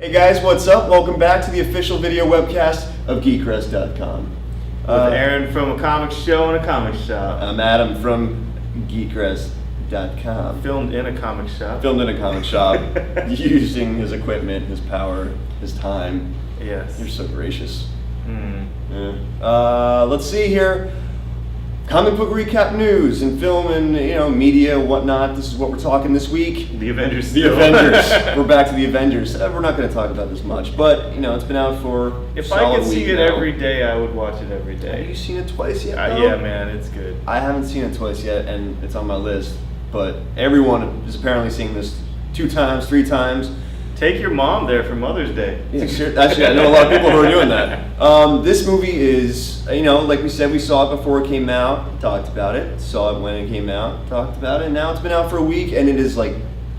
Hey guys, what's up? Welcome back to the official video webcast of GeekRest.com. With Aaron from a comic show and a comic shop. I'm Adam from GeekRest.com. Filmed in a comic shop. Filmed in a comic shop, using his equipment, his power, his time. Yes. You're so gracious. Let's see here. Comic book recap news and film and media, whatnot. This is what we're talking this week. The Avengers. The Avengers. We're back to the Avengers. We're not going to talk about this much, but it's been out for If a solid I could see week it now. every day, I would watch it every day. Have you seen it twice yet? Yeah, man, it's good. I haven't seen it twice yet, and it's on my list. But everyone is apparently seeing this 2 times, 3 times. Take your mom there for Mother's Day. Yeah, actually, I know a lot of people who are doing that. This movie is, like we said, we saw it before it came out, talked about it, saw it when it came out, talked about it, and now it's been out for a week, and it is like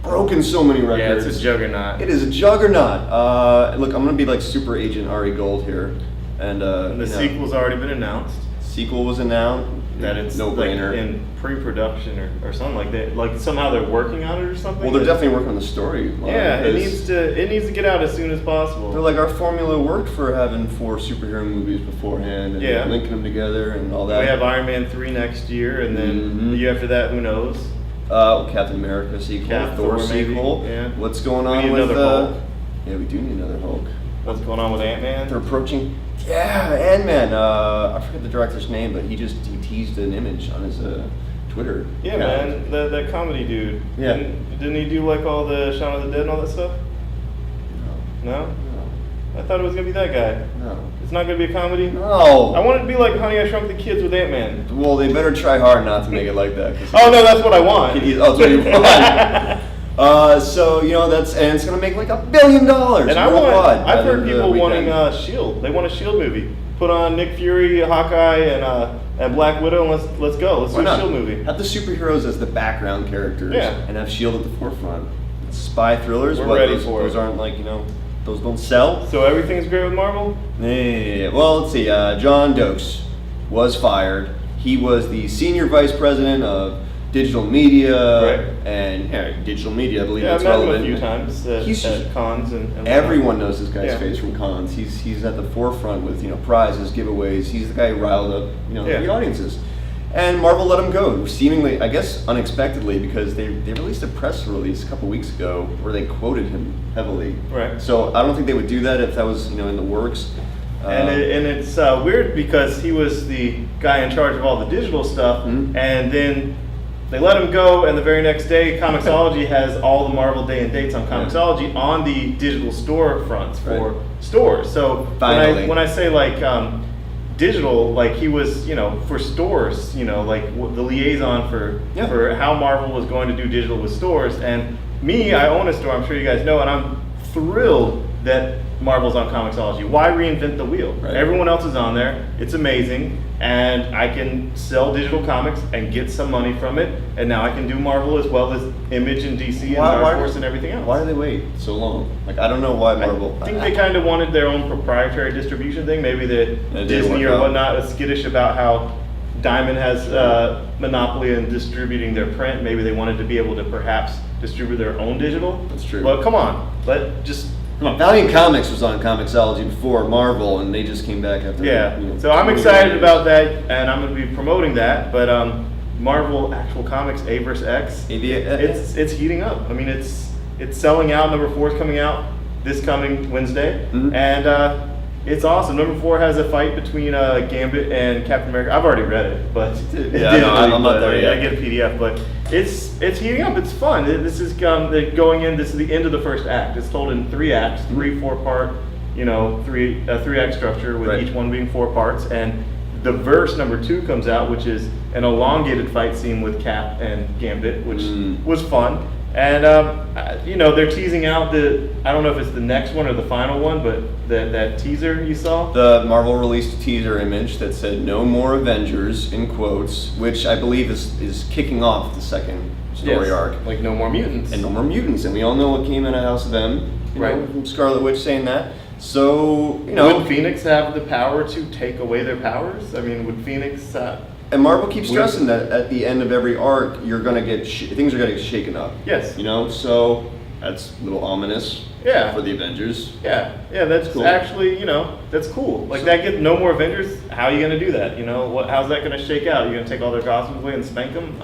broken so many records. Yeah, it's a juggernaut. It is a juggernaut. Look, I'm gonna be like Super Agent Ari Gold here, and the sequel's already been announced. Sequel was announced. That it's no-brainer. like in pre-production or something like that. Like somehow they're working on it or something. Well, they're definitely working on the story. Yeah, it needs to get out as soon as possible. They're like, our formula worked for having 4 superhero movies beforehand and linking them together and all that. We have Iron Man 3 next year, and then the year after that, who knows? Captain America sequel, Thor sequel. Yeah. What's going on with Hulk? Yeah, we do need another Hulk. What's going on with Ant-Man? They're approaching. Yeah, Ant-Man. I forget the director's name, but he teased an image on his Twitter. Yeah, man, that comedy dude. Yeah. Didn't he do like all the Shaun of the Dead and all that stuff? No? I thought it was gonna be that guy. No. It's not gonna be a comedy? No. I want it to be like Honey, I Shrunk the Kids with Ant-Man. Well, they better try hard not to make it like that. Oh no, that's what I want. That's what you want. So and it's gonna make like $1 billion. And worldwide I've heard people weekend. wanting Shield. They want a Shield movie. Put on Nick Fury, Hawkeye, and Black Widow, and let's go. Let's do a Shield movie. Have the superheroes as the background characters, and have Shield at the forefront. Spy thrillers. We're ready for it. Those aren't those don't sell. So everything's great with Marvel? Yeah. Well, let's see. John Dokes was fired. He was the senior vice president of digital media and digital media. I believe that's relevant. I've met him a few times at cons and everyone knows this guy's face from cons. He's at the forefront with prizes, giveaways. He's the guy who riled up the audiences. And Marvel let him go, seemingly, I guess, unexpectedly, because they released a press release a couple weeks ago where they quoted him heavily. Right. So I don't think they would do that if that was in the works. And it's weird because he was the guy in charge of all the digital stuff, and then they let him go, and the very next day, ComiXology has all the Marvel day and dates on ComiXology on the digital store fronts for stores. So when I say digital, like he was, for stores, like the liaison for how Marvel was going to do digital with stores. And me, I own a store, I'm sure you guys know, and I'm thrilled that Marvel's on ComiXology. Why reinvent the wheel? Right. Everyone else is on there. It's amazing, and I can sell digital comics and get some money from it. And now I can do Marvel as well as Image and DC and Dark Horse and everything else. Why do they wait so long? I don't know why Marvel. I think they kind of wanted their own proprietary distribution thing. Maybe Disney or whatnot is skittish about how Diamond has monopoly in distributing their print. Maybe they wanted to be able to perhaps distribute their own digital. That's true. But come on, Valiant Comics was on ComiXology before Marvel, and they just came back after. So I'm excited about that, and I'm going to be promoting that. But Marvel Actual Comics A vs. X, it's heating up. I mean, it's selling out. Number 4 is coming out this coming Wednesday, and it's awesome. Number 4 has a fight between Gambit and Captain America. I've already read it, but I'm not there yet. I get a PDF, but it's heating up. It's fun. This is going in. This is the end of the first act. It's told in 3 acts, 3 4-part, 3-act structure with each one being 4 parts. And the verse number 2 comes out, which is an elongated fight scene with Cap and Gambit, which was fun. And they're teasing out I don't know if it's the next one or the final one, but that teaser you saw. The Marvel released a teaser image that said "No more Avengers" in quotes, which I believe is kicking off the second story arc. Like No More Mutants. And No More Mutants, and we all know what came out of House of M, from Scarlet Witch saying that. So would Phoenix have the power to take away their powers? I mean, would Phoenix? And Marvel keeps stressing that at the end of every arc, you're gonna get things are gonna get shaken up. Yes. So That's a little ominous. Yeah. For the Avengers. Yeah, that's cool. Actually, that's cool. Like that get no more Avengers. How are you gonna do that? How's that gonna shake out? You're gonna take all their costumes away and spank them?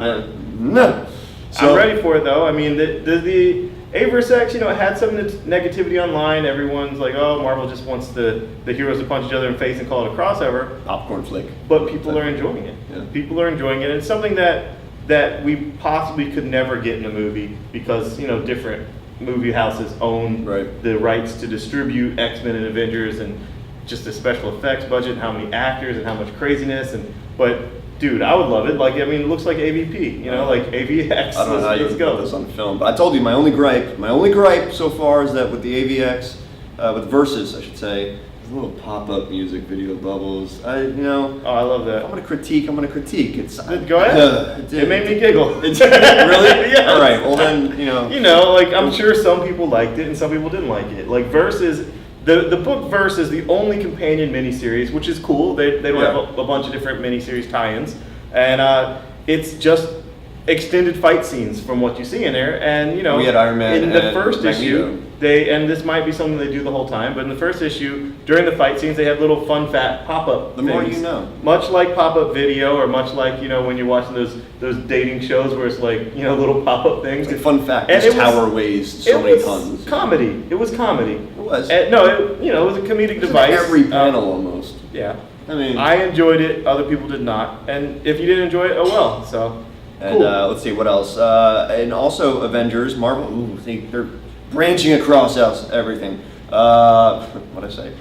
No. So, I'm ready for it though. I mean, the Averse X, it had some negativity online. Everyone's like, oh, Marvel just wants the heroes to punch each other in the face and call it a crossover. Popcorn flick. But people are enjoying it. Yeah. People are enjoying it. It's something that we possibly could never get in a movie because, different movie houses own the rights to distribute X-Men and Avengers and just the special effects budget and how many actors and how much craziness. But dude, I would love it. It looks like AVP, like AVX. I don't know how you can put this on film, but I told you my only gripe so far is that with the AVX, with Versus, I should say, there's a little pop-up music video bubbles. Oh, I love that. I'm gonna critique. Go ahead. It made me giggle. Really? Yes. All right. Well then, I'm sure some people liked it and some people didn't like it. Like Versus. The book Verse is the only companion miniseries, which is cool. They don't have a bunch of different miniseries tie-ins, and it's just extended fight scenes from what you see in there. And we had Iron Man in the first Magneto. issue, and this might be something they do the whole time, but in the first issue, during the fight scenes, they had little fun fat pop-up The things. more you know. Much like pop-up video, or much like when you're watching those dating shows where it's like little pop-up things. It's a fun fact. And this tower weighs so many tons. Comedy. It was comedy. It was. It was a comedic device. Every panel almost. Yeah. I mean, I enjoyed it. Other people did not. And if you didn't enjoy it, oh well. So. And cool. Let's see what else. And also Avengers, Marvel. They're branching across everything. What'd I say?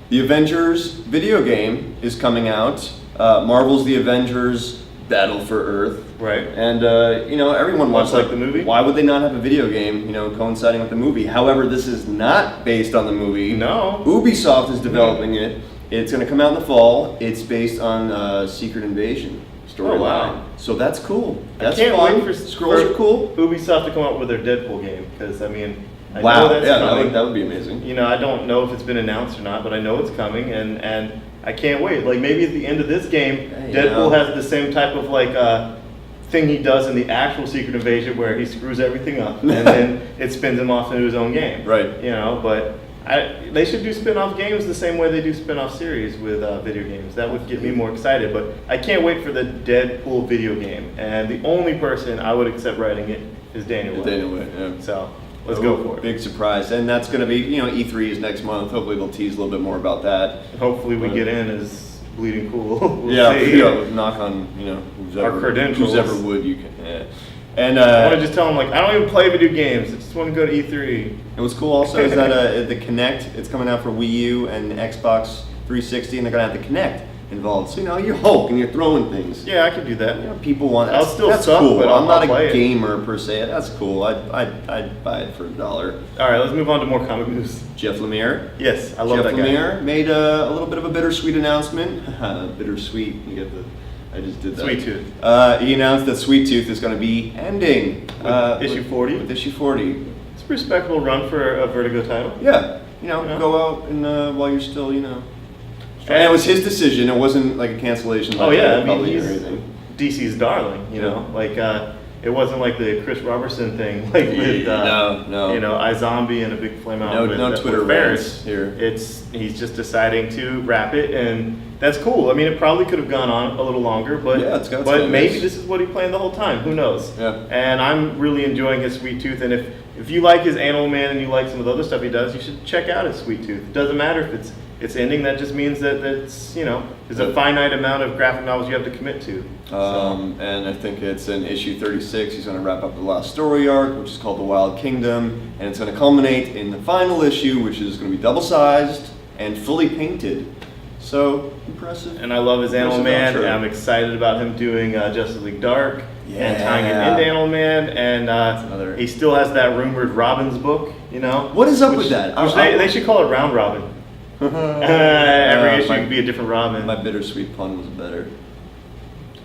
The Avengers video game is coming out. Marvel's The Avengers Battle for Earth. Right. And everyone wants like the movie. Why would they not have a video game, coinciding with the movie? However, this is not based on the movie. No. Ubisoft is developing it. It's going to come out in the fall. It's based on Secret Invasion storyline. Oh, wow. So that's cool. That's I can't fun. wait for Scrolls are cool. Ubisoft to come out with their Deadpool game because I know that's coming. That would be amazing. I don't know if it's been announced or not, but I know it's coming, and I can't wait. Like maybe at the end of this game, Deadpool has the same type of thing he does in the actual Secret Invasion where he screws everything up and then it spins him off into his own game. Right. But they should do spin-off games the same way they do spin-off series with video games. That would get me more excited. But I can't wait for the Deadpool video game. And the only person I would accept writing it is Daniel Way. Daniel Way, yeah. So let's go for it. Big surprise. And that's going to be, E3 is next month. Hopefully they'll tease a little bit more about that. Hopefully we get in as Bleeding Cool. We'll see. Knock on, our credentials. Whoever would you can. Yeah. And I want to just tell them I don't even play video games. I just want to go to E3. And what's cool also is that the Kinect, it's coming out for Wii U and Xbox 360, and they're gonna have the Kinect involved. So you're Hulk and you're throwing things. Yeah, I can do that. People want. That's suck, cool. but I'm not a play gamer per se. That's cool. I'd buy it for $1. All right, let's move on to more comic news. Jeff Lemire. Yes, I love that guy. Jeff Lemire made a little bit of a bittersweet announcement. Bittersweet. You get the. I just did that. Sweet Tooth. He announced that Sweet Tooth is going to be ending. Issue 40? With issue 40. It's a respectable run for a Vertigo title. Yeah. Go out and while you're still, And it was his decision. It wasn't like a cancellation. Oh, yeah. He's DC's darling, it wasn't like the Chris Robertson thing, with iZombie and a big flame out. No Twitter rants here. He's just deciding to wrap it, and that's cool. I mean, it probably could have gone on a little longer, but maybe this is what he planned the whole time. Who knows? Yeah. And I'm really enjoying his Sweet Tooth, and if you like his Animal Man and you like some of the other stuff he does, you should check out his Sweet Tooth. It doesn't matter if it's ending. That just means that there's a finite amount of graphic novels you have to commit to. And I think it's in issue 36. He's going to wrap up the last story arc, which is called The Wild Kingdom, and it's going to culminate in the final issue, which is going to be double-sized and fully painted. So impressive. And I love his Animal Man. And I'm excited about him doing Justice League Dark and tying it into Animal Man. And he still has that rumored Robin's book. What is up with that? They should call it Round Robin. Every issue could be a different Robin. My bittersweet pun was better.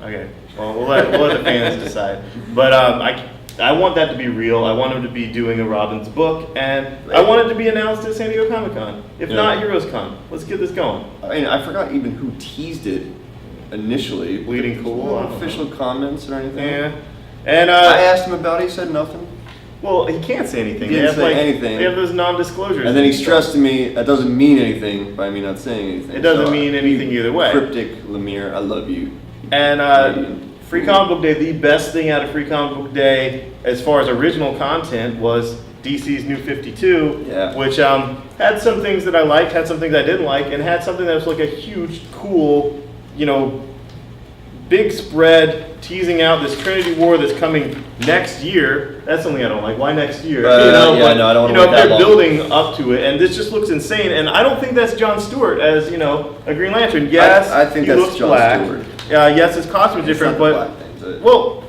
Okay, well, we'll let the fans decide. But I want that to be real. I want him to be doing a Robin's book, and I want it to be announced at San Diego Comic-Con. If not, Heroes Con. Let's get this going. I forgot even who teased it initially. Bleeding Cool. No official comments or anything. Yeah. And I asked him about it. He said nothing. Well, he can't say anything. He didn't say anything. They have those non-disclosures. And then he stressed to me, that doesn't mean anything by me not saying anything. It doesn't mean anything either way. Cryptic Lemire, I love you. And Free Comic Book Day, the best thing out of Free Comic Book Day, as far as original content, was DC's New 52, which had some things that I liked, had some things I didn't like, and had something that was like a huge, cool, big spread teasing out this Trinity War that's coming next year. That's something I don't like. Why next year? I don't want to wait that they're long. building up to it, and this just looks insane. And I don't think that's John Stewart as a Green Lantern. Yes, I think he that's looks John black. Stewart. Yes, his costume is different, but black thing, well,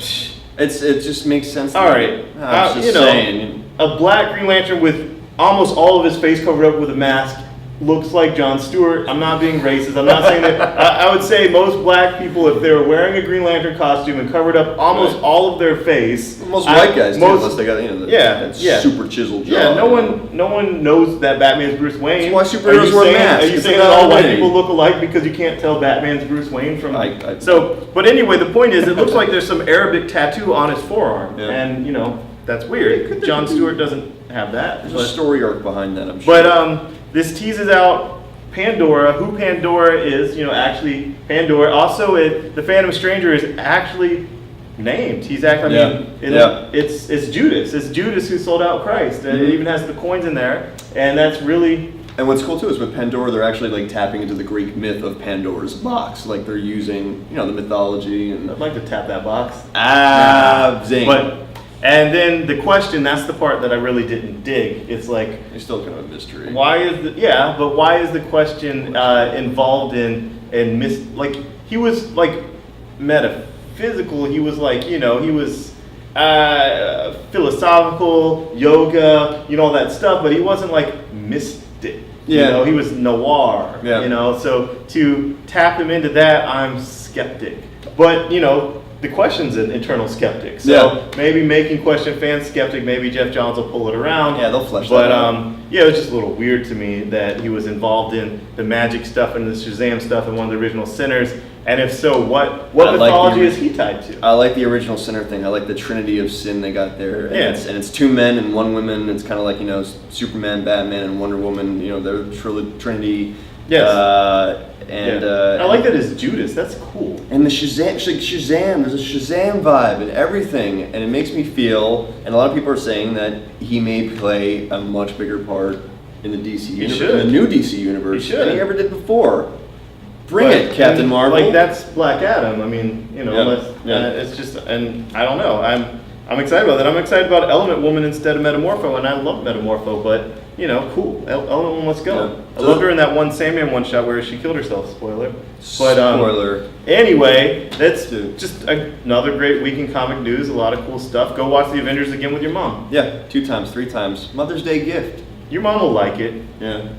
it just makes sense. All right, I'm just saying. A black Green Lantern with almost all of his face covered up with a mask looks like John Stewart. I'm not being racist. I'm not saying that. I would say most black people, if they were wearing a Green Lantern costume and covered up almost all of their face, most white guys do, unless they got that super chiseled jaw. Yeah, no one knows that Batman's Bruce Wayne. That's why superheroes wear masks. Are you saying that all white people look alike because you can't tell Batman's Bruce Wayne from? But anyway, the point is, it looks like there's some Arabic tattoo on his forearm, and that's weird. John Stewart doesn't have that. There's a story arc behind that, I'm sure. But this teases out Pandora, who Pandora is, actually Pandora. Also, the Phantom Stranger is actually named. He's actually, it's Judas. It's Judas who sold out Christ. It even has the coins in there, and that's really. And what's cool too is with Pandora, they're actually tapping into the Greek myth of Pandora's box. They're using, the mythology and. I'd like to tap that box. Zing. And then the question, that's the part that I really didn't dig. It's like, it's still kind of a mystery. Why is the question involved in he was metaphysical, he was he was philosophical, yoga, all that stuff, but he wasn't mystic. He was noir. So to tap him into that, I'm skeptic. But the question's an internal skeptic. So maybe making question fans skeptic, maybe Jeff Johns will pull it around. Yeah, they'll flesh that out. It was just a little weird to me that he was involved in the magic stuff and the Shazam stuff and one of the original Sinners. And if so, what mythology is he tied to? I like the original Sinner thing. I like the Trinity of Sin they got there. And it's two men and one woman. It's kind of like, Superman, Batman, and Wonder Woman, their Trinity. Yes. I like that it's Judas. That's cool. And the Shazam, there's a Shazam vibe and everything, and it makes me feel. And a lot of people are saying that he may play a much bigger part in the DC universe, in the new DC universe, than he ever did before. Bring it, Captain Marvel. That's Black Adam. I mean, it's just, and I don't know. I'm excited about that. I'm excited about Element Woman instead of Metamorpho, and I love Metamorpho, but. Cool. Element Woman, let's go. Yeah. I loved her in that one Sandman one shot where she killed herself. Spoiler. Spoiler. Anyway, that's just another great week in comic news. A lot of cool stuff. Go watch the Avengers again with your mom. Yeah, 2 times, 3 times. Mother's Day gift. Your mom will like it. Yeah.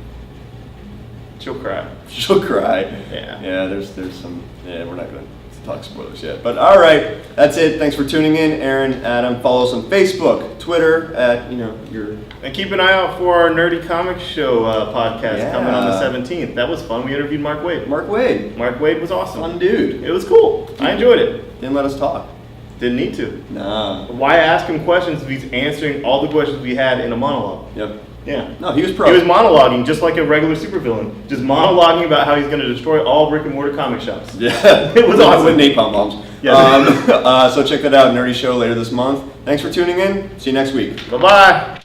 She'll cry. She'll cry. Yeah. Yeah. There's some. Yeah, we're not going to talk spoilers yet. But all right, that's it. Thanks for tuning in, Aaron, Adam. Follow us on Facebook, Twitter at your. And keep an eye out for our Nerdy Comics Show podcast coming on the 17th. That was fun. We interviewed Mark Waid. Mark Waid was awesome. Fun dude. It was cool. I enjoyed it. Didn't let us talk. Didn't need to. Nah. Why ask him questions if he's answering all the questions we had in a monologue? Yep. Yeah. No, he was pro. He was monologuing just like a regular supervillain. Just monologuing about how he's going to destroy all brick and mortar comic shops. Yeah. It was awesome. With napalm bombs. Yeah. So check that out, Nerdy Show, later this month. Thanks for tuning in. See you next week. Bye-bye.